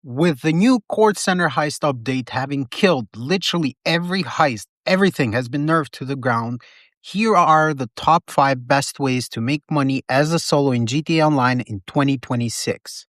With the new Court Center heist update having killed literally every heist, everything has been nerfed to the ground. Here are the top 5 best ways to make money as a solo in GTA Online in 2026.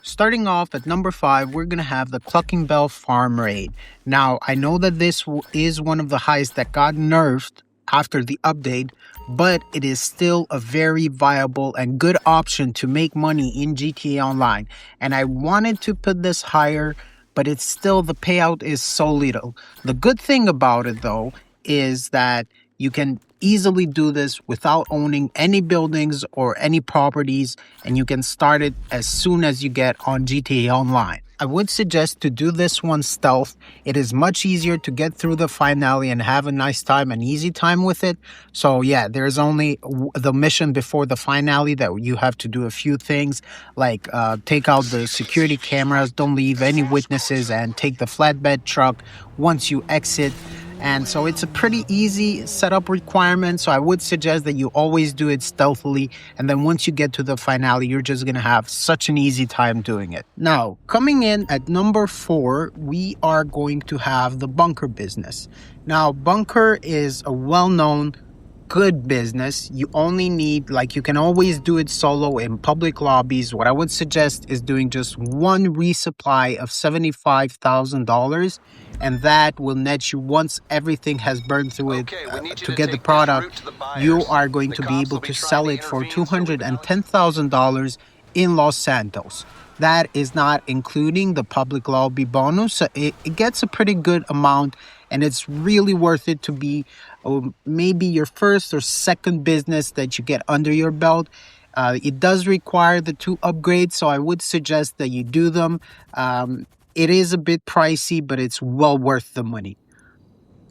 Starting off at number 5, we're going to have the Clucking Bell Farm Raid. Now, I know that this is one of the heists that got nerfed after the update, but it is still a very viable and good option to make money in GTA Online. And I wanted to put this higher, but it's still, the payout is so little. The good thing about it though is that you can easily do this without owning any buildings or any properties, and you can start it as soon as you get on GTA Online. I would suggest to do this one stealth. It is much easier to get through the finale and have a nice time, an easy time with it. So yeah, there's only the mission before the finale that you have to do a few things, like take out the security cameras, don't leave any witnesses, and take the flatbed truck once you exit. And so it's a pretty easy setup requirement. So I would suggest that you always do it stealthily. And then once you get to the finale, you're just going to have such an easy time doing it. Now, coming in at number 4, we are going to have the bunker business. Now, bunker is a well-known good business. You only need, you can always do it solo in public lobbies. What I would suggest is doing just one resupply of $75,000, and that will net you, once everything has burned through it to get the product, you are going to be able to sell it for $210,000 in Los Santos. That is not including the public lobby bonus. So it gets a pretty good amount, and it's really worth it to be maybe your first or second business that you get under your belt. It does require the 2 upgrades, so I would suggest that you do them. It is a bit pricey, but it's well worth the money.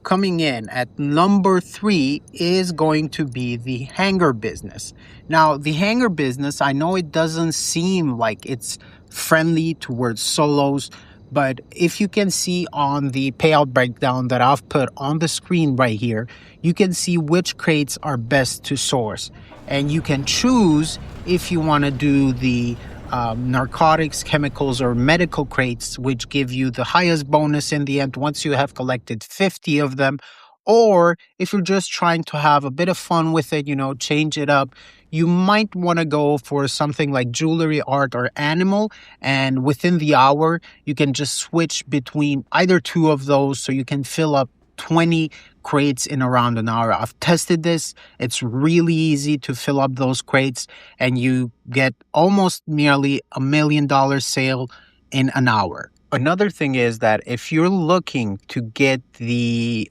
Coming in at number 3 is going to be the hangar business. Now, the hangar business, I know it doesn't seem like it's friendly towards solos, but if you can see on the payout breakdown that I've put on the screen right here, you can see which crates are best to source. And you can choose if you want to do the narcotics, chemicals, or medical crates, which give you the highest bonus in the end once you have collected 50 of them. Or if you're just trying to have a bit of fun with it, change it up, you might want to go for something like jewelry, art, or animal. And within the hour, you can just switch between either 2 of those, so you can fill up 20 crates in around an hour. I've tested this. It's really easy to fill up those crates, and you get almost nearly $1 million sale in an hour. Another thing is that if you're looking to get the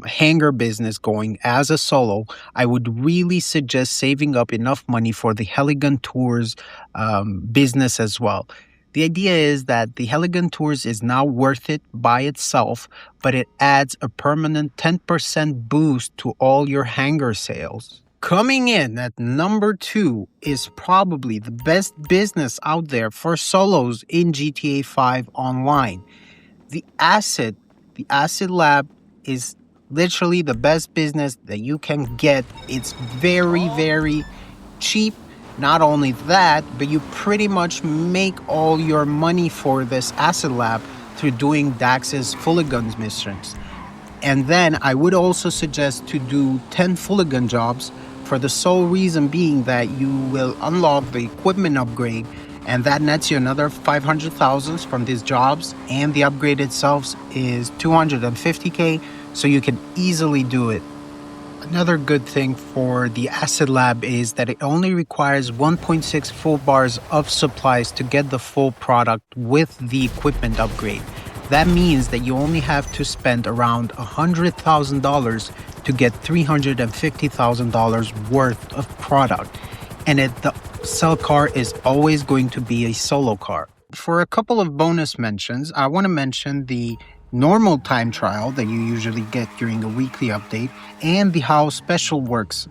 hangar business going as a solo, I would really suggest saving up enough money for the Heligun Tours business as well. The idea is that the Heligun Tours is now worth it by itself, but it adds a permanent 10% boost to all your hangar sales. Coming in at number 2 is probably the best business out there for solos in GTA 5 Online. The Acid Lab is literally the best business that you can get. It's very, very cheap. Not only that, but you pretty much make all your money for this Acid Lab through doing Dax's Fully Guns missions. And then I would also suggest to do 10 Fully Gun jobs, for the sole reason being that you will unlock the equipment upgrade, and that nets you another 500,000 from these jobs, and the upgrade itself is 250k, so you can easily do it. Another good thing for the Acid Lab is that it only requires 1.6 full bars of supplies to get the full product with the equipment upgrade. That means that you only have to spend around $100,000 to get $350,000 worth of product. And the cell car is always going to be a solo car. For a couple of bonus mentions, I want to mention the normal time trial that you usually get during a weekly update, and the How Special Works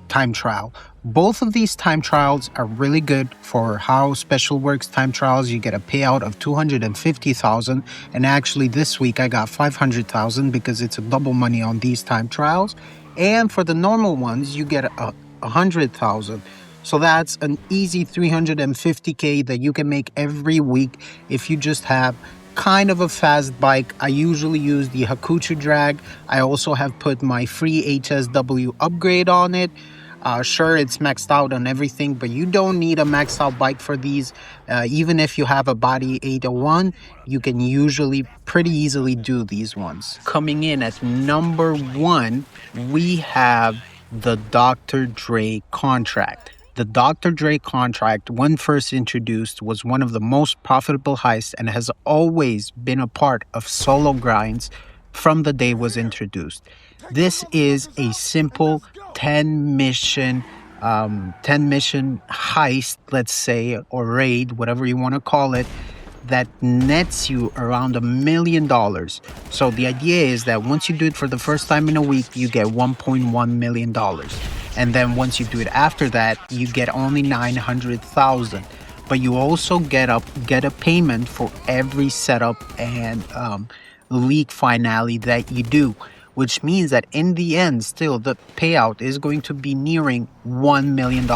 time trial. Both of these time trials are really good. For How Special Works time trials, you get a payout of $250,000, and actually this week I got $500,000 because it's a double money on these time trials. And for the normal ones, you get $100,000. So that's an easy 350K that you can make every week if you just have kind of a fast bike. I usually use the Hakuchu drag. I also have put my free HSW upgrade on it. Sure, it's maxed out on everything, but you don't need a maxed out bike for these. Even if you have a body 801, you can usually pretty easily do these ones. Coming in at number one, we have the Dr. Dre Contract. The Dr. Dre Contract, when first introduced, was one of the most profitable heists and has always been a part of solo grinds from the day it was introduced. This is a simple 10 mission 10 mission heist, let's say, or raid, whatever you want to call it, that nets you around $1 million. So the idea is that once you do it for the first time in a week, you get $1.1 million. And then once you do it after that, you get only 900,000. But you also get a payment for every setup and league finale that you do, which means that in the end, still the payout is going to be nearing $1 million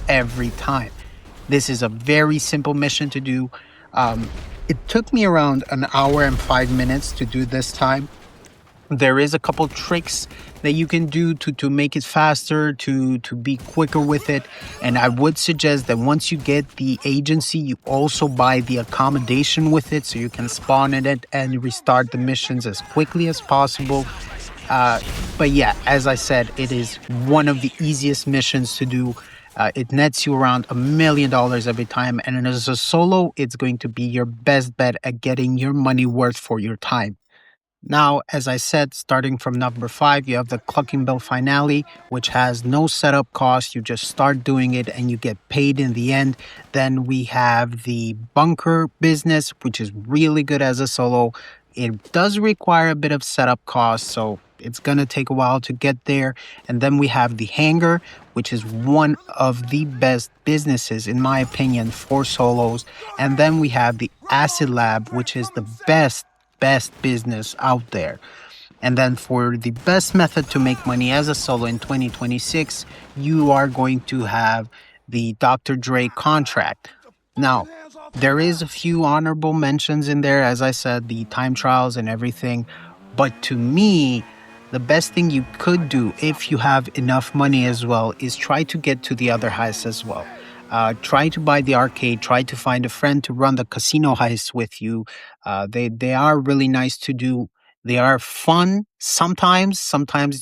every time. This is a very simple mission to do. It took me around an hour and 5 minutes to do this time. There is a couple tricks that you can do to make it faster, to be quicker with it. And I would suggest that once you get the agency, you also buy the accommodation with it so you can spawn in it and restart the missions as quickly as possible. But yeah, as I said, it is one of the easiest missions to do. It nets you around $1 million every time. And as a solo, it's going to be your best bet at getting your money worth for your time. Now, as I said, starting from number 5, you have the Clucking Bell Finale, which has no setup cost. You just start doing it and you get paid in the end. Then we have the Bunker Business, which is really good as a solo. It does require a bit of setup cost, so it's going to take a while to get there. And then we have the Hangar, which is one of the best businesses, in my opinion, for solos. And then we have the Acid Lab, which is the best business out there. And then for the best method to make money as a solo in 2026, you are going to have the Dr. Dre Contract. Now, there is a few honorable mentions in there, as I said, the time trials and everything. But to me, the best thing you could do if you have enough money as well is try to get to the other heists as well. Try to buy the arcade. Try to find a friend to run the casino heists with you. They are really nice to do. They are fun. Sometimes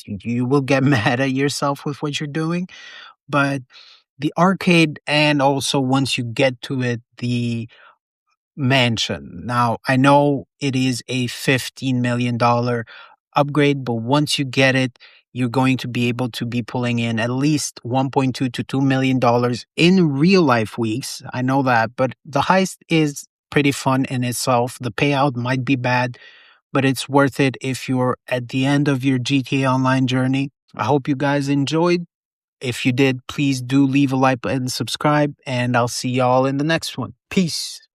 you will get mad at yourself with what you're doing. But the arcade, and also once you get to it, the mansion. Now, I know it is a $15 million upgrade, but once you get it, you're going to be able to be pulling in at least 1.2 to $2 million in real life weeks. I know that, but the heist is pretty fun in itself. The payout might be bad, but it's worth it if you're at the end of your GTA Online journey. I hope you guys enjoyed. If you did, please do leave a like and subscribe, and I'll see y'all in the next one. Peace.